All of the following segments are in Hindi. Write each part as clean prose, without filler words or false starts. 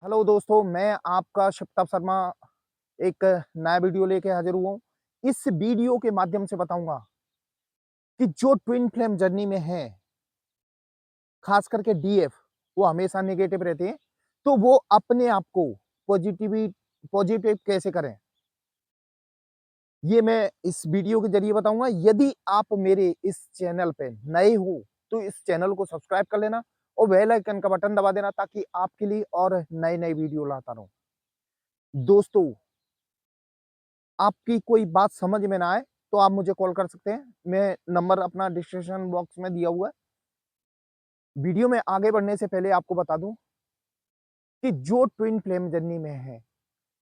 हेलो दोस्तों, मैं आपका शिवताप शर्मा एक नया वीडियो लेके हाज़िर हुआ हूँ। इस वीडियो के माध्यम से बताऊँगा कि जो ट्विन फ्लेम जर्नी में हैं, ख़ास करके डीएफ, वो हमेशा नेगेटिव रहते हैं, तो वो अपने आप को पॉज़िटिव कैसे करें? ये मैं इस वीडियो के ज़रिए बताऊँगा। यदि आप मेरे इस चैनल पे नए हो, तो इस चैनल को सब्सक्राइब कर लेना और बेल आइकन का बटन दबा देना ताकि आपके लिए और नए-नए वीडियो लाता रहूँ। दोस्तों, आपकी कोई बात समझ में ना आए, तो आप मुझे कॉल कर सकते हैं। मैं नंबर अपना डिस्क्रिप्शन बॉक्स में दिया हुआ है। वीडियो में आगे बढ़ने से पहले आपको बता दूँ कि जो ट्विन फ्लेम जर्नी में है,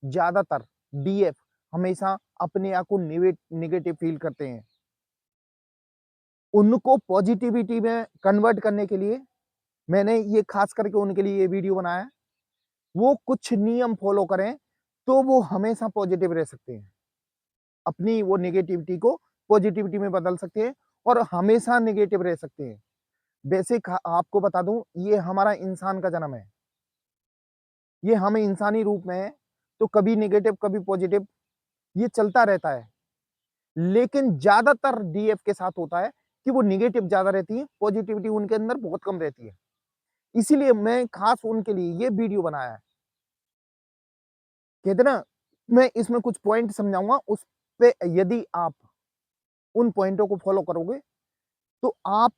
ज़्यादातर डीएफ हमेशा अपने आप को नेगेटिव फ़ील करते हैं। उनको पॉज़िटिविटी में कन्वर्ट करने के लिए मैंने ये ख़ास करके उनके लिए ये वीडियो बनाया है। वो कुछ नियम फ़ॉलो करें, तो वो हमेशा पॉज़िटिव रह सकते हैं। अपनी वो नेगेटिविटी को पॉज़िटिविटी में बदल सकते हैं और हमेशा नेगेटिव रह सकते हैं। बेसिक आपको बता दूँ, ये हमारा इंसान का जन्म है। ये हम इंसानी रूप में हैं, तो कभी नेगेटिव, कभी पॉज़िटिव ये चलता रहता है। लेकिन ज़्यादातर डीएफ के साथ होता है कि वो नेगेटिव ज़्यादा रहती है, पॉज़िटिविटी उनके अंदर बहुत कम रहती है। इसीलिए मैं खास उनके लिए ये वीडियो बनाया है। कहते हैं ना, मैं इसमें कुछ पॉइंट समझाऊँगा, उस पे यदि आप उन पॉइंटों को फ़ॉलो करोगे, तो आप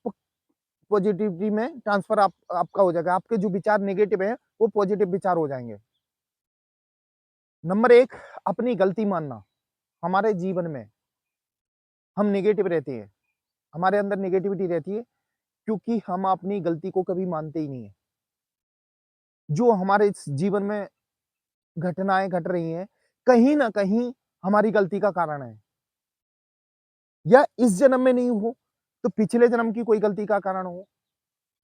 पॉज़िटिविटी में ट्रांसफ़र आपका हो जाएगा। आपके जो विचार नेगेटिव हैं, वो पॉज़िटिव विचार हो जाएँगे। नंबर 1, अपनी गलती मानना। हमारे जीवन में हम नेगेटिव रहते हैं, हमारे अंदर नेगेटिविटी रहती है क्योंकि हम अपनी गलती को कभी मानते ही नहीं है। जो हमारे इस जीवन में घटनाएँ घट रही हैं, कहीं न कहीं हमारी गलती का कारण है। या इस जन्म में नहीं हो, तो पिछले जन्म की कोई गलती का कारण हो।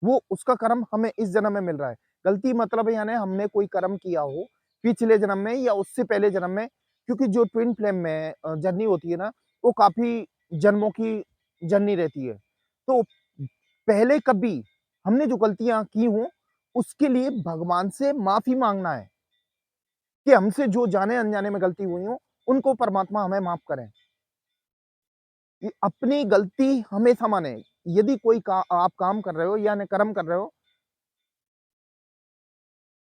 वो उसका कर्म हमें इस जन्म में मिल रहा है। गलती मतलब यानी हमने कोई कर्म किया हो, पिछले जन्म में या उससे पहले जन्म में, क्योंकि जो ट्विन फ्लेम में जर्नी होती है ना, वो काफ़ी जन्मों की जर्नी रहती है। तो पहले कभी हमने जो गलतियाँ की हों, उसके लिए भगवान से माफ़ी माँगना है कि हमसे जो जाने-अनजाने में गलती हुई हो, उनको परमात्मा हमें माफ़ करें। कि अपनी गलती हमेशा मानें। यदि कोई आप काम कर रहे हो या न कर्म कर रहे हो,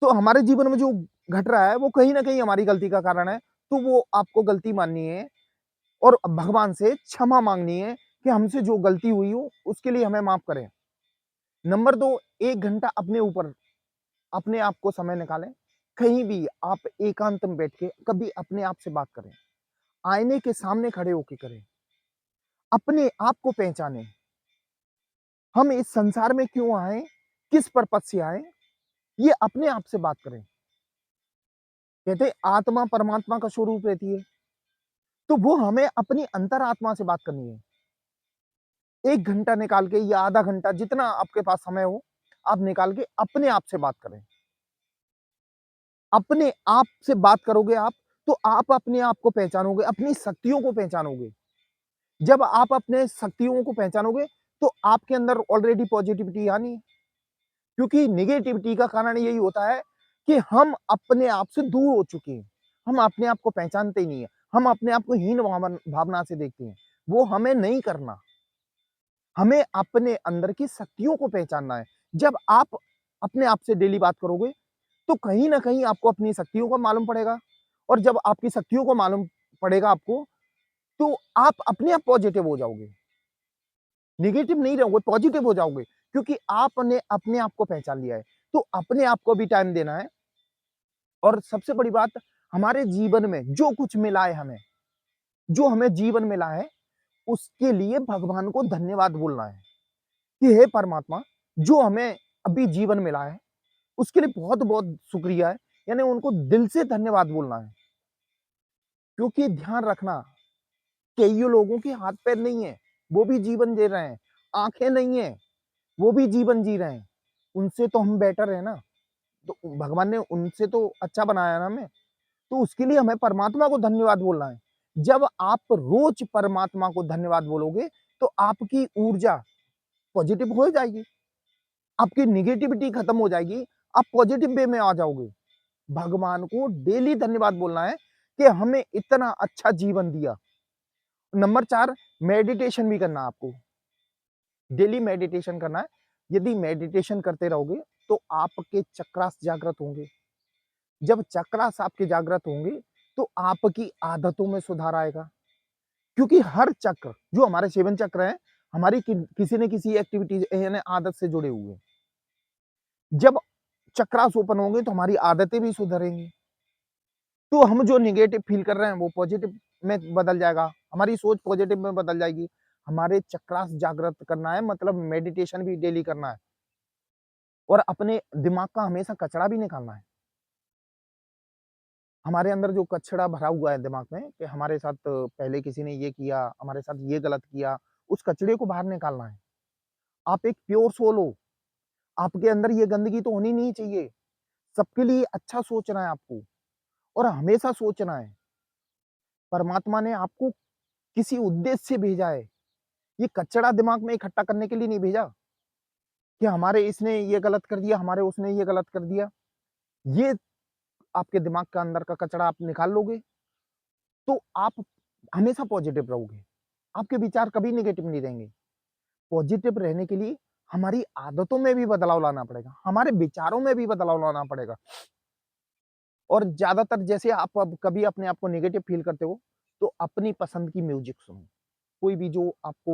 तो हमारे जीवन में जो घट रहा है, वो कहीं न कहीं हमारी गलती का कारण है। तो वो आपको गलती माननी है और भगवान से क्षमा माँगनी है कि हमसे जो गलती हुई हो, उसके लिए हमें माफ़ करें। नंबर 2, 1 घंटा अपने ऊपर, अपने आप को समय निकालें। कहीं भी आप एकांत में बैठ के कभी अपने आप से बात करें। आईने के सामने खड़े होके करें। अपने आप को पहचानें। हम इस संसार में क्यों आए? किस पर्पज़ से आए? ये अपने आप से बात करें। कहते हैं आत्मा परमात्मा का स्वरूप रहती है, तो वो हमें अपनी अंतरात्मा से बात करनी है। 1 घंटा निकाल के या आधा घंटा जितना आपके पास समय हो, आप निकाल के अपने आप से बात करें। अपने आप से बात करोगे आप, तो आप अपने आप को पहचानोगे, अपनी शक्तियों को पहचानोगे। जब आप अपने शक्तियों को पहचानोगे, तो आपके अंदर ऑलरेडी पॉजिटिविटी आनी है। क्योंकि नेगेटिविटी का कारण यही होता है कि हम अपने आप से दूर हो चुके हैं। हम अपने आप को पहचानते ही नहीं है। हम अपने आप को हीन भावना से देखते हैं। वो हमें नहीं करना। हमें अपने अंदर की शक्तियों को पहचानना है। जब आप अपने आप से डेली बात करोगे, तो कहीं न कहीं आपको अपनी शक्तियों का मालूम पड़ेगा और जब आपकी शक्तियों को मालूम पड़ेगा आपको, तो आप अपने आप पॉजिटिव हो जाओगे। नेगेटिव नहीं रहोगे, पॉजिटिव हो जाओगे क्योंकि आपने अपने आप को पहचान लिया है। तो अपने आप को भी टाइम देना है और सबसे बड़ी बात, हमारे जीवन में जो कुछ मिला है हमें, जो हमें जीवन मिला है, उसके लिए भगवान को धन्यवाद बोलना है कि हे परमात्मा, जो हमें अभी जीवन मिला है, उसके लिए बहुत-बहुत शुक्रिया है। यानी उनको दिल से धन्यवाद बोलना है। क्योंकि ध्यान रखना, कइयों लोगों के हाथ-पैर नहीं है, वो भी जीवन जी रहे हैं। आँखें नहीं है, वो भी जीवन जी रहे हैं। उनसे तो हम बेटर हैं ना, तो भगवान ने उनसे तो अच्छा बनाया ना हमें। तो उसके लिए हमें परमात्मा को धन्यवाद बोलना है। जब आप रोज़ परमात्मा को धन्यवाद बोलोगे, तो आपकी ऊर्जा पॉज़िटिव हो जाएगी। आपकी नेगेटिविटी खत्म हो जाएगी, आप पॉज़िटिव वे में आ जाओगे। भगवान को डेली धन्यवाद बोलना है कि हमें इतना अच्छा जीवन दिया। नंबर 4 मेडिटेशन भी करना है आपको। डेली मेडिटेशन करना है। यदि मेडिटेशन करते रहोगे तो आपके चक्रास जागृत होंगे। जब चक्रास आपके जागृत होंगे तो आपकी आदतों में सुधार आएगा। क्योंकि हर चक्र जो हमारे 7 चक्र हैं, हमारी किसी न किसी एक्टिविटी यानी आदत से जुड़े हुए हैं। जब चक्रास ओपन होंगे तो हमारी आदतें भी सुधरेंगी। तो हम जो नेगेटिव फील कर रहे हैं वो पॉजिटिव में बदल जाएगा, हमारी सोच पॉजिटिव में बदल जाएगी। हमारे चक्रास जागृत करना है मतलब मेडिटेशन भी डेली करना है और अपने दिमाग का हमेशा कचरा भी निकालना है। हमारे अंदर जो कचरा भरा हुआ है दिमाग में कि हमारे साथ पहले किसी ने ये किया, हमारे साथ ये गलत किया, उस कचरे को बाहर निकालना है। आप एक प्योर सोल हो, आपके अंदर ये गंदगी तो होनी नहीं चाहिए। सबके लिए अच्छा सोचना है आपको और हमेशा सोचना है। परमात्मा ने आपको किसी उद्देश्य से भेजा है। ये कचरा दिमाग में इकट्ठा करने के लिए नहीं भेजा कि हमारे इसने ये गलत कर दिया, हमारे उसने ये गलत कर दिया। ये आपके दिमाग का अंदर का कचरा आप निकाल लोगे, तो आप हमेशा पॉजिटिव रहोगे। आपके विचार कभी नेगेटिव नहीं रहेंगे। पॉजिटिव रहने के लिए हमारी आदतों में भी बदलाव लाना पड़ेगा, हमारे विचारों में भी बदलाव लाना पड़ेगा। और ज़्यादातर जैसे आप अब कभी अपने आप को नेगेटिव फ़ील करते हो, तो अपनी पसंद की म्यूज़िक सुनो। कोई भी जो आपको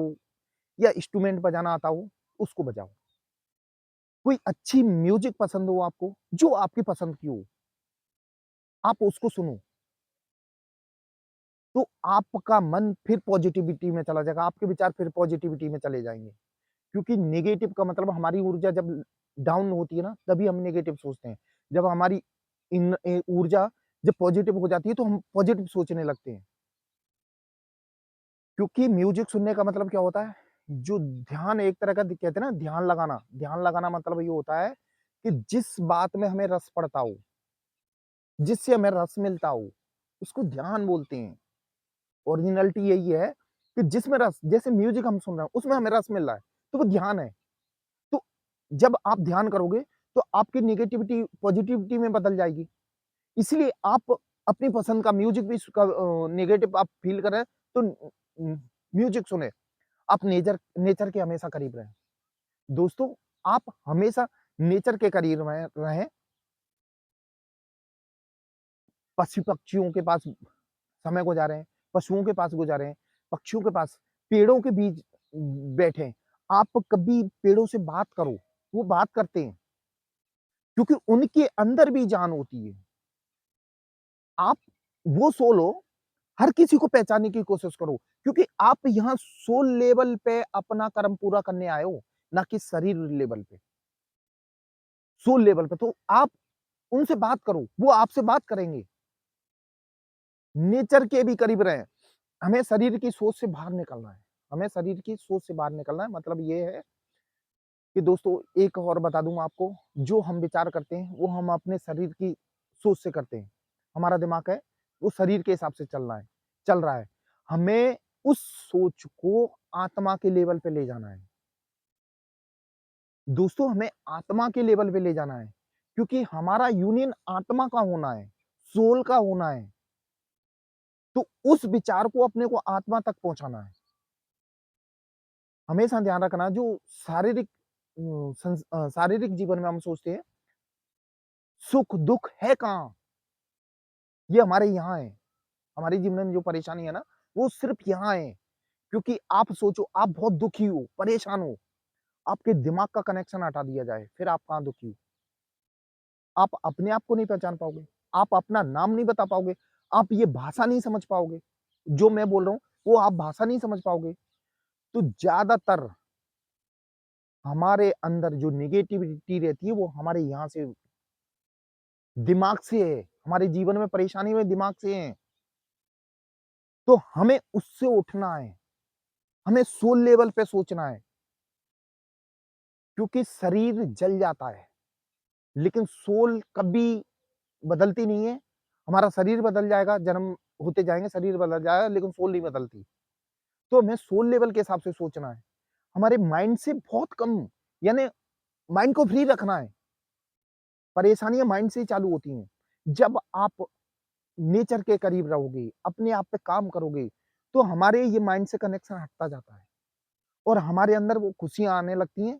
या इंस्ट्रूमेंट बजाना आता हो, उसको बजाओ। कोई अच्छी म्यूज़िक पसंद हो आपको, जो आपकी पसंद की हो, आप उसको सुनो। तो आपका मन फिर पॉजिटिविटी में चला जाएगा, आपके विचार फिर पॉजिटिविटी में चले जाएँगे। क्योंकि नेगेटिव का मतलब हमारी ऊर्जा जब डाउन होती है ना, तभी हम नेगेटिव सोचते हैं। जब हमारी ऊर्जा जब पॉजिटिव हो जाती है, तो हम पॉजिटिव सोचने लगते हैं। क्योंकि म्यूज़िक सुनने का मतलब क्या होता है? जो ध्यान एक तरह का कहते हैं ना ध्यान लगाना मतलब ये होता है कि जिस बात में हमें रस पड़ता हो, जिससे हमें रस मिलता हो, उसको ध्यान बोलते हैं। ओरिजिनैलिटी यही है कि जिसमें रस जैसे म्यूज़िक हम सुन रहे हैं, उसमें हमें रस मिल रहा है, तो वो ध्यान है। तो जब आप ध्यान करोगे, तो आपकी नेगेटिविटी पॉजिटिविटी में बदल जाएगी। इसलिए आप अपनी पसंद का म्यूज़िक भी नेगेटिव आप फ़ील कर रहे हैं, तो म्यूज़िक सुनें। आप नेचर के हमेशा करीब रहें। दोस्तों, आप हमेशा नेचर के करीब रहें रहें। पशु-पक्षियों के पास समय गुज़ारें, पशुओं के पास गुज़ारें, पक्षियों के पास, पेड़ों के बीच बैठें। आप कभी पेड़ों से बात करो, वो बात करते हैं, क्योंकि उनके अंदर भी जान होती है। आप वो सोल हो, हर किसी को पहचानने की कोशिश करो, क्योंकि आप यहाँ सोल लेवल पे अपना कर्म पूरा करने आए हो, ना कि शरीर लेवल पे। सोल लेवल पे तो आप उनसे बात करो, वो आपसे बात करेंगे। नेचर के भी करीब रहें। हमें शरीर की सोच से बाहर निकलना है। हमें शरीर की सोच से बाहर निकलना है मतलब ये है कि दोस्तों एक और बता दूँ आपको, जो हम विचार करते हैं, वो हम अपने शरीर की सोच से करते हैं। हमारा दिमाग है, वो शरीर के हिसाब से चल रहा है। हमें उस सोच को आत्मा के लेवल पे ले जाना है। दोस्तों हमें आत्मा के लेवल पे ले जाना है, क्योंकि हमारा यूनियन आत्मा का होना है, सोल का होना है। तो उस विचार को अपने को आत्मा तक पहुँचाना है। हमेशा ध्यान रखना जो शारीरिक शारीरिक जीवन में हम सोचते हैं, सुख-दुःख है कहाँ? ये हमारे यहाँ है। हमारे जीवन में जो परेशानी है ना, वो सिर्फ़ यहाँ है। क्योंकि आप सोचो, आप बहुत दुखी हो, परेशान हो, आपके दिमाग का कनेक्शन हटा दिया जाए, फिर आप कहाँ दुखी हो? आप अपने आप को नहीं पहचान पाओगे, आप अपना नाम नहीं बता पाओगे, आप ये भाषा नहीं समझ पाओगे। जो मैं बोल रहा हूँ, वो आप भाषा नहीं समझ पाओगे। तो ज़्यादातर हमारे अंदर जो नेगेटिविटी रहती है, वो हमारे यहाँ से दिमाग से है। हमारे जीवन में परेशानी में दिमाग से है। तो हमें उससे उठना है, हमें सोल लेवल पे सोचना है, क्योंकि शरीर जल जाता है, लेकिन सोल कभी बदलती नहीं है। हमारा शरीर बदल जाएगा, जन्म होते जाएँगे, शरीर बदल जाएगा, लेकिन सोल नहीं बदलती। तो हमें सोल लेवल के हिसाब से सोचना है। हमारे माइंड से बहुत कम यानी माइंड को फ्री रखना है। परेशानियाँ माइंड से ही चालू होती हैं। जब आप नेचर के करीब रहोगे, अपने आप पे काम करोगे, तो हमारे ये माइंड से कनेक्शन हटता जाता है और हमारे अंदर वो खुशियाँ आने लगती हैं,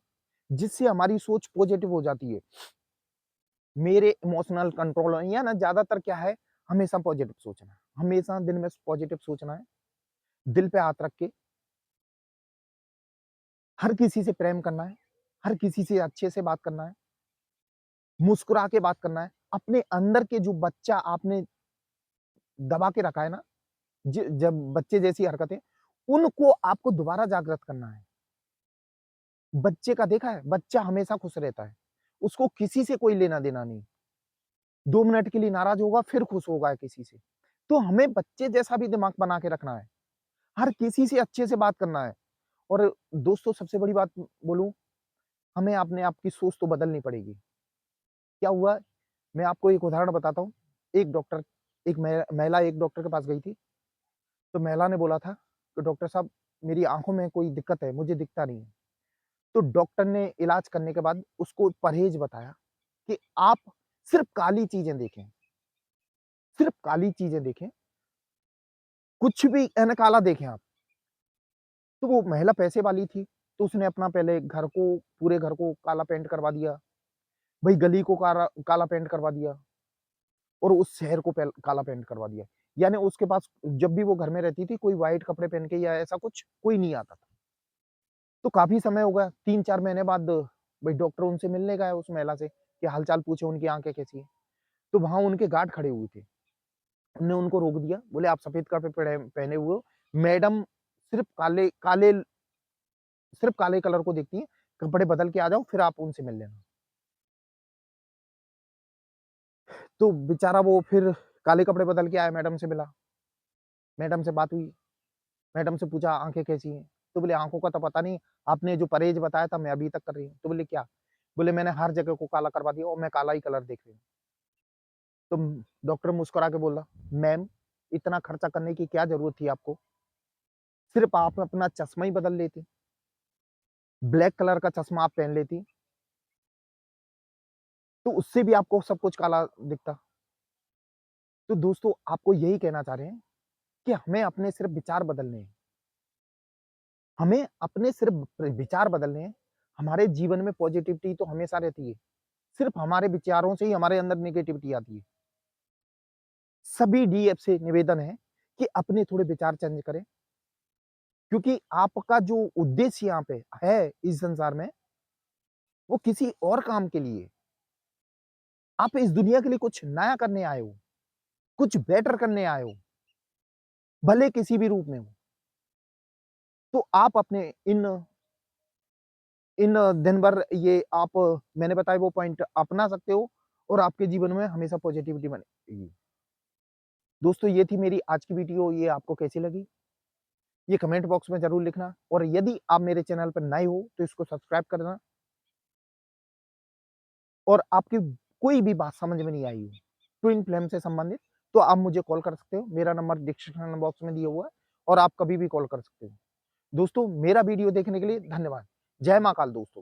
जिससे हमारी सोच पॉजिटिव हो जाती है। मेरे इमोशनल कंट्रोल या ना ज़्यादातर क्या है, हमेशा पॉजिटिव सोचना है, हमेशा दिन में पॉजिटिव सोचना है, दिल पे हाथ रख के, हर किसी से प्रेम करना है, हर किसी से अच्छे से बात करना है, मुस्कुरा के बात करना है। अपने अंदर के जो बच्चा आपने दबा के रखा है ना, ज जब बच्चे जैसी हरकतें, उनको आपको दोबारा जागृत करना है। बच्चे का देखा है, बच्चा हमेशा खुश रहता है, उसको किसी से कोई लेना-देना नहीं। 2 मिनट के लिए नाराज़ होगा, फिर खुश होगा किसी से। तो हमें बच्चे जैसा भी दिमाग बना के रखना है, हर किसी से अच्छे से बात करना है। और दोस्तों सबसे बड़ी बात बोलूँ, हमें अपने आप की सोच तो बदलनी पड़ेगी। क्या हुआ, मैं आपको एक उदाहरण बताता हूँ। एक डॉक्टर एक महिला एक डॉक्टर के पास गई थी, तो महिला ने बोला था कि डॉक्टर साहब मेरी आँखों में कोई दिक्कत है, मुझे दिखता नहीं है। तो डॉक्टर ने इलाज करने के बाद उसको परहेज़ बताया कि आप सिर्फ़ काली चीज़ें देखें, सिर्फ़ काली चीज़ें देखें, कुछ भी काला देखें आप। तो वो महिला पैसे वाली थी, तो उसने अपना पहले पूरे घर को काला पेंट करवा दिया, भई गली को काला पेंट करवा दिया और उस शहर को काला पेंट करवा दिया। यानी उसके पास जब भी वो घर में रहती थी, कोई व्हाइट कपड़े पहन के या ऐसा कुछ कोई नहीं आता था। तो काफ़ी समय हो गया, 3-4 महीने बाद भई डॉक्टर उनसे मिलने गया उस महिला से कि हाल-चाल पूछे उनकी आँखें कैसी हैं। तो वहाँ उनके गार्ड खड़े हुए थे। उन्होंने उनको रोक दिया, बोले आप सफ़ेद कपड़े पहने हुए हो, मैडम सिर्फ़ सिर्फ़ काले कलर को देखती हैं, कपड़े बदल के आ जाओ फिर आप उनसे मिल लेना। तो बेचारा वो फिर काले कपड़े बदल के आया, मैडम से मिला, मैडम से बात हुई, मैडम से पूछा आँखें कैसी हैं? तो बोले आँखों का तो पता नहीं, आपने जो परहेज़ बताया था मैं अभी तक कर रही हूँ। तो बोले क्या? बोले मैंने हर जगह को काला करवा दिया और मैं काला ही कलर देख रही हूँ। तो डॉक्टर मुस्कुरा के बोला, मैम इतना खर्चा करने की क्या ज़रूरत थी आपको? सिर्फ़ आप अपना चश्मा ही बदल लेती, ब्लैक कलर का चश्मा आप पहन लेती, तो उससे भी आपको सब कुछ काला दिखता। तो दोस्तों आपको यही कहना चाह रहे हैं कि हमें अपने सिर्फ़ विचार बदलने हैं। हमें अपने सिर्फ़ विचार बदलने हैं। हमारे जीवन में पॉज़िटिविटी तो हमेशा रहती है। सिर्फ़ हमारे विचारों से ही हमारे अंदर नेगेटिविटी आती है। सभी डीएफ से निवेदन है कि अपने थोड़े विचार चेंज करें, क्योंकि आपका जो उद्देश्य यहाँ पे है इस संसार में, वो किसी और काम के लिए है। आप इस दुनिया के लिए कुछ नया करने आए हो, कुछ बेटर करने आए हो, भले किसी भी रूप में हो। तो आप अपने इन इन दिन भर ये आप मैंने बताए वो पॉइंट अपना सकते हो और आपके जीवन में हमेशा पॉज़िटिविटी बनेगी। दोस्तों ये थी मेरी आज की वीडियो, ये आपको कैसी लगी? ये कमेंट बॉक्स में ज़रूर लिखना और यदि आप मेरे चैनल पर नए हो तो इसको सब्सक्राइब करना और आपकी कोई भी बात समझ में नहीं आई हो, ट्विन फ्लेम से संबंधित, तो आप मुझे कॉल कर सकते हो। मेरा नंबर डिस्क्रिप्शन बॉक्स में दिया हुआ है और आप कभी भी कॉल कर सकते हो। दोस्तों मेरा वीडियो देखने के लिए धन्यवाद। जय महाकाल दोस्तों।